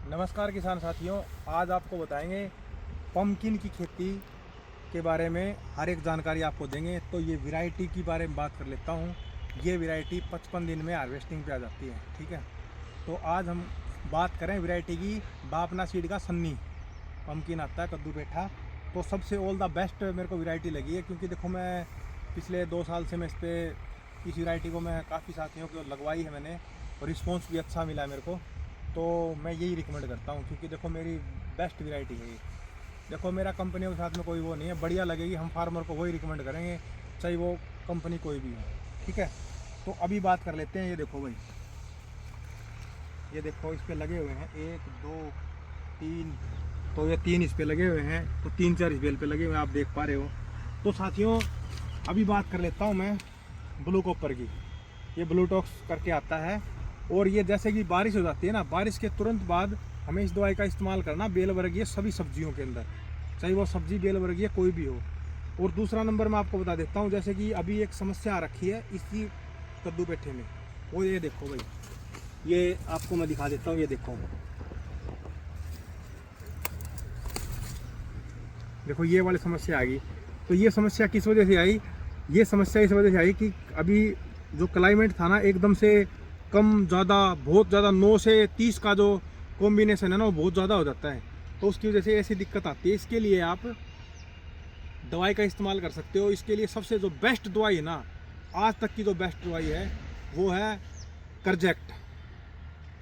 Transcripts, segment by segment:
नमस्कार किसान साथियों, आज आपको बताएंगे पम्पकिन की खेती के बारे में। हर एक जानकारी आपको देंगे। तो ये वैरायटी की बारे में बात कर लेता हूँ। ये वैरायटी 55 दिन में हार्वेस्टिंग पे आ जाती है। ठीक है, तो आज हम बात करें वैरायटी की। बापना सीड का सन्नी पम्पकिन आता है, कद्दू पेठा। तो सबसे ऑल द बेस्ट मेरे को वैरायटी लगी है, क्योंकि देखो मैं पिछले 2 साल से मैं इस वैरायटी को मैं काफ़ी साथियों को लगवाई है मैंने, और रिस्पॉन्स भी अच्छा मिला है मेरे को। तो मैं यही रिकमेंड करता हूँ, क्योंकि देखो मेरी बेस्ट वैरायटी है ये। देखो मेरा कंपनियों के साथ में कोई वो नहीं है, बढ़िया लगेगी हम फार्मर को वही रिकमेंड करेंगे, चाहे वो कंपनी कोई भी हो। ठीक है, तो अभी बात कर लेते हैं। ये देखो भाई, ये देखो इस पे लगे हुए हैं 1 2 3, तो ये 3 इस पे लगे हुए हैं, तो 3-4 इस बेल पे लगे हुए हैं, आप देख पा रहे हो। तो साथियों अभी बात कर लेता हूँ मैं ब्लू कॉपर की। ये ब्लू टॉक्स करके आता है, और ये जैसे कि बारिश हो जाती है ना, बारिश के तुरंत बाद हमें इस दवाई का इस्तेमाल करना बेल वर्गीय सभी सब्जियों के अंदर, चाहे वो सब्जी बेल वर्गीय कोई भी हो। और दूसरा नंबर मैं आपको बता देता हूँ, जैसे कि अभी एक समस्या आ रखी है इसी कद्दू पेठे में, वो ये देखो भाई, ये आपको मैं दिखा देता हूँ। ये देखो, देखो ये वाली समस्या आ गई। तो ये समस्या किस वजह से आई? ये समस्या इस वजह से आई कि अभी जो क्लाइमेट था ना, एकदम से कम ज़्यादा, बहुत ज़्यादा 9 से 30 का जो कॉम्बिनेशन है ना, वो बहुत ज़्यादा हो जाता है। तो उसकी वजह से ऐसी दिक्कत आती है। इसके लिए आप दवाई का इस्तेमाल कर सकते हो। इसके लिए सबसे जो बेस्ट दवाई है ना, आज तक की जो बेस्ट दवाई है वो है करजेक्ट।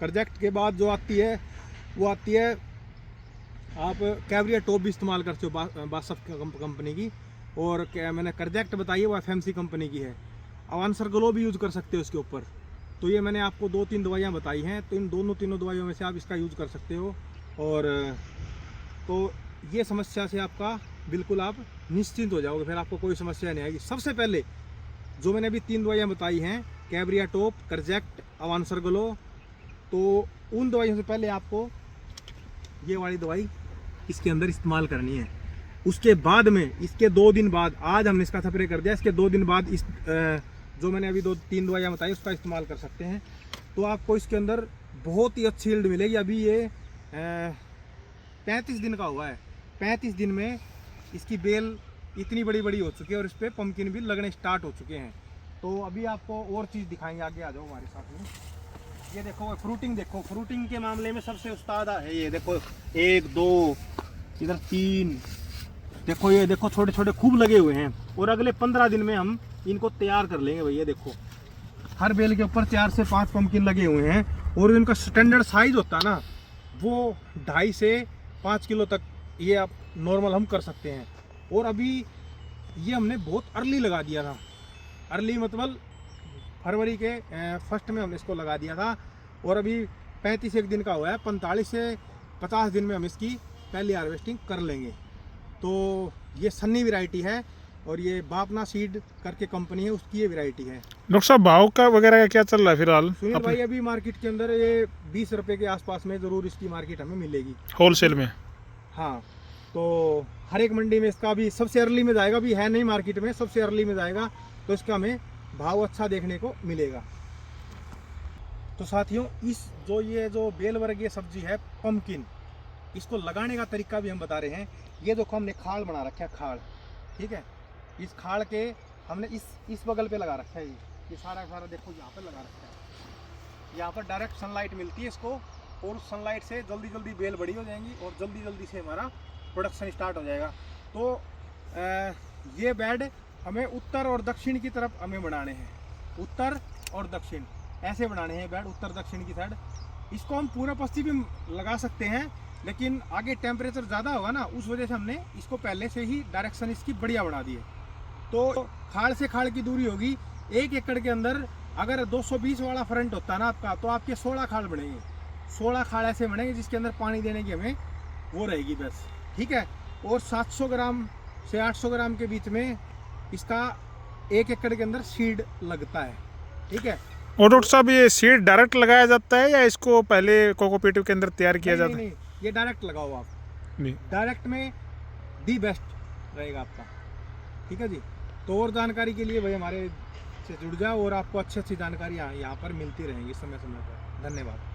करजेक्ट के बाद जो आती है वो आती है, आप कैवरिया टॉप भी इस्तेमाल करते हो बासफ कंपनी की। और क्या मैंने करजेक्ट बताई है वो एफएमसी कंपनी की है। अवांसर ग्लो भी यूज़ कर सकते हो इसके ऊपर। तो ये मैंने आपको 2-3 दवाइयाँ बताई हैं, तो इन तीनों दवाइयों में से आप इसका यूज़ कर सकते हो। और तो ये समस्या से आपका बिल्कुल आप निश्चिंत हो जाओगे, फिर आपको कोई समस्या नहीं आएगी। सबसे पहले जो मैंने अभी 3 दवाइयाँ बताई हैं, कैवरिया टॉप, करजेक्ट, अवांसर ग्लो, तो उन दवाइयों से पहले आपको ये वाली दवाई इसके अंदर इस्तेमाल करनी है। उसके बाद में इसके 2 दिन बाद, आज हमने इसका स्प्रे कर दिया, इसके 2 दिन बाद इस जो मैंने अभी 2-3 दवाइयाँ बताई उसका इस्तेमाल कर सकते हैं। तो आपको इसके अंदर बहुत ही अच्छी यील्ड मिलेगी। अभी ये 35 दिन का हुआ है। 35 दिन में इसकी बेल इतनी बड़ी बड़ी हो चुकी है, और इस पर पम्पकिन भी लगने स्टार्ट हो चुके हैं। तो अभी आपको और चीज़ दिखाएंगे, आगे आ जाओ हमारे साथ में। ये देखो फ्रूटिंग, देखो फ्रूटिंग के मामले में सबसे उस्ताद है ये। देखो 1 2 इधर 3, देखो ये देखो छोटे छोटे खूब लगे हुए हैं, और अगले 15 दिन में हम इनको तैयार कर लेंगे भैया। देखो हर बेल के ऊपर 4 से 5 पम्पकिन लगे हुए हैं, और इनका स्टैंडर्ड साइज होता है ना, वो 2.5 से 5 किलो तक ये आप नॉर्मल हम कर सकते हैं। और अभी ये हमने बहुत अर्ली लगा दिया था। अर्ली मतलब फरवरी के फर्स्ट में हमने इसको लगा दिया था, और अभी 35 दिन का हुआ है। 45 से 50 दिन में हम इसकी पहली हार्वेस्टिंग कर लेंगे। तो ये सन्नी वैरायटी है, और ये बापना सीड करके कंपनी है, उसकी ये वैरायटी है। डॉक्टर साहब भाव का वगैरह क्या चल रहा है फिलहाल? सुनील भाई अभी मार्केट के अंदर ये 20 रुपये के आसपास में ज़रूर इसकी मार्केट हमें मिलेगी होलसेल में। हाँ, तो हर एक मंडी में इसका भी सबसे अर्ली में जाएगा, भी है नहीं मार्केट में, सबसे अर्ली में जाएगा, तो इसका हमें भाव अच्छा देखने को मिलेगा। तो साथियों ये जो बेल वर्गीय सब्जी है पम्पकिन, इसको लगाने का तरीका भी हम बता रहे हैं। ये देखो हमने खाल बना रखा है, खाल। ठीक है, इस खाल के हमने इस बगल पे लगा रखा है। ये सारा देखो यहाँ पे लगा रखा है। यहाँ पर डायरेक्ट सनलाइट मिलती है इसको, और उस सनलाइट से जल्दी जल्दी बेल बड़ी हो जाएंगी, और जल्दी जल्दी से हमारा प्रोडक्शन स्टार्ट हो जाएगा। तो ये बेड हमें उत्तर और दक्षिण की तरफ हमें बनाने हैं। उत्तर और दक्षिण ऐसे बनाने हैं बेड, उत्तर दक्षिण की साइड। इसको हम पूरा पश्चिम भी लगा सकते हैं, लेकिन आगे टेम्परेचर ज़्यादा होगा ना, उस वजह से हमने इसको पहले से ही डायरेक्शन इसकी बढ़िया बना दी है। तो खाड़ से खाड़ की दूरी होगी 1 एकड़ के अंदर। अगर 220 वाला फ्रंट होता ना आपका, तो आपके 16 खाड़ बनेंगे। 16 खाड़ ऐसे बनेंगे जिसके अंदर पानी देने की हमें वो रहेगी बस। ठीक है, और 700 ग्राम से 800 ग्राम के बीच में इसका 1 एकड़ के अंदर सीड लगता है। ठीक है, और डॉक्टर साहब ये सीड डायरेक्ट लगाया जाता है, या इसको पहले कोकोपीट के अंदर तैयार किया जाता है? नहीं, ये डायरेक्ट लगाओ आप। नहीं, डायरेक्ट में दी बेस्ट रहेगा आपका। ठीक है जी। तो और जानकारी के लिए भाई हमारे से जुड़ जाओ, और आपको अच्छी अच्छी जानकारी यहाँ पर मिलती रहेंगी समय समय पर। धन्यवाद।